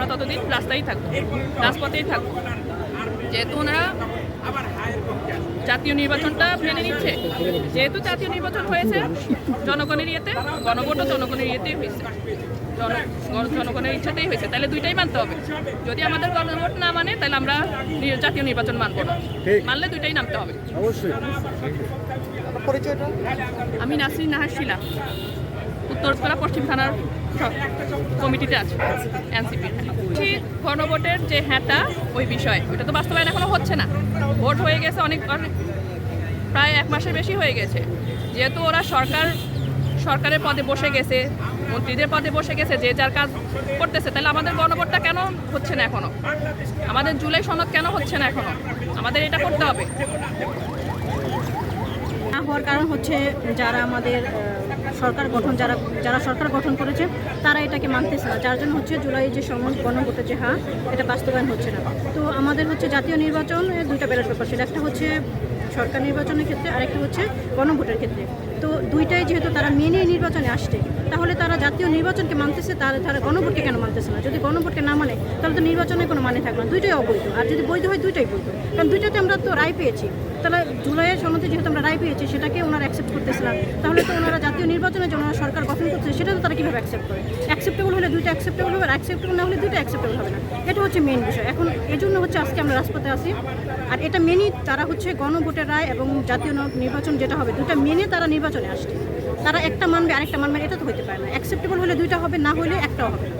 ততদিন রাস্তায় থাকবো, রাজপথেই থাকবো। যেহেতু ওনারা জাতীয় নির্বাচনটা মেনে নিচ্ছে, যেহেতু জাতীয় নির্বাচন হয়েছে জনগণের ইয়েতে, গণভোটও জনগণের ইয়েতেই হয়েছে, জনগণের ইচ্ছাতেই হয়েছে, তাহলে দুইটাই মানতে হবে। যদি আমাদের গণভোট না মানে তাহলে আমরা জাতীয় নির্বাচন মানবো না, মানলে দুইটাই নামতে হবে। অবশ্যই। আমি নাসরিন নাহার শিলা, উত্তরপাড়া পশ্চিম থানার কমিটিতে আছে এনসিপি। ঠিক গণভোটের যে হ্যাঁটা ওই বিষয়, ওইটা তো বাস্তবায়ন এখনো হচ্ছে না। ভোট হয়ে গেছে অনেক, প্রায় 1 মাসের বেশি হয়ে গেছে। যেহেতু ওরা সরকারের পদে বসে গেছে, মন্ত্রীদের পদে বসে গেছে, যে যার কাজ করতেছে, তাহলে আমাদের গণভোটটা কেন হচ্ছে না এখনো? আমাদের জুলাই সনদ কেন হচ্ছে না এখনো? আমাদের এটা করতে হবে। না হওয়ার কারণ হচ্ছে যারা আমাদের সরকার গঠন যারা সরকার গঠন করেছে তারা এটাকে মানতেছে না, যার জন্য হচ্ছে জুলাই যে গণভোটের যে এটা বাস্তবায়ন হচ্ছে না। তো আমাদের হচ্ছে জাতীয় নির্বাচন 2টা ব্যালট পেপার, সেটা একটা হচ্ছে সরকার নির্বাচনের ক্ষেত্রে, আরেকটা হচ্ছে গণভোটের ক্ষেত্রে। তো দুইটাই যেহেতু তারা মেনে নির্বাচনে আসছে, তাহলে তারা জাতীয় নির্বাচনকে মানতেছে, তাহলে তারা গণভোটকে কেন মানতেছে না? যদি গণভোটকে না মানে তাহলে তো নির্বাচনের কোনো মানে থাকবে না, দুইটাই অবৈধ। আর যদি বৈধ হয় দুইটাই বৈধ, কারণ দুইটাতে আমরা তো রায় পেয়েছি। তাহলে জুলাইয়ের সনদে যেহেতু আমরা রায় পেয়েছি, সেটাকে ওনারা অ্যাকসেপ্ট করতেছে না, তাহলে তো ওনারা জাতীয় নির্বাচনের জন্য সরকার গঠন করছে, সেটা তো তারা কীভাবে অ্যাকসেপ্ট করে? অ্যাকসেপ্টেবল হলে দুইটা অ্যাকসেপ্টেবল হবে, আর অ্যাকসেপ্টেবল না হলে দুইটা অ্যাকসেপ্টেবল হবে না। এটা হচ্ছে মেন বিষয়। এখন এজন্য হচ্ছে আজকে আমরা রাজপথে আসি। আর এটা মেনেই তারা হচ্ছে গণভোটের রায় এবং জাতীয় নির্বাচন যেটা হবে, দুটা মেনে তারা নির্বাচনে আসছে। তারা একটা মানবে আরেকটা মানবে, এটা তো হতে পারে না। অ্যাকসেপ্টেবল হলে দুইটা হবে, না হলে একটাও হবে না।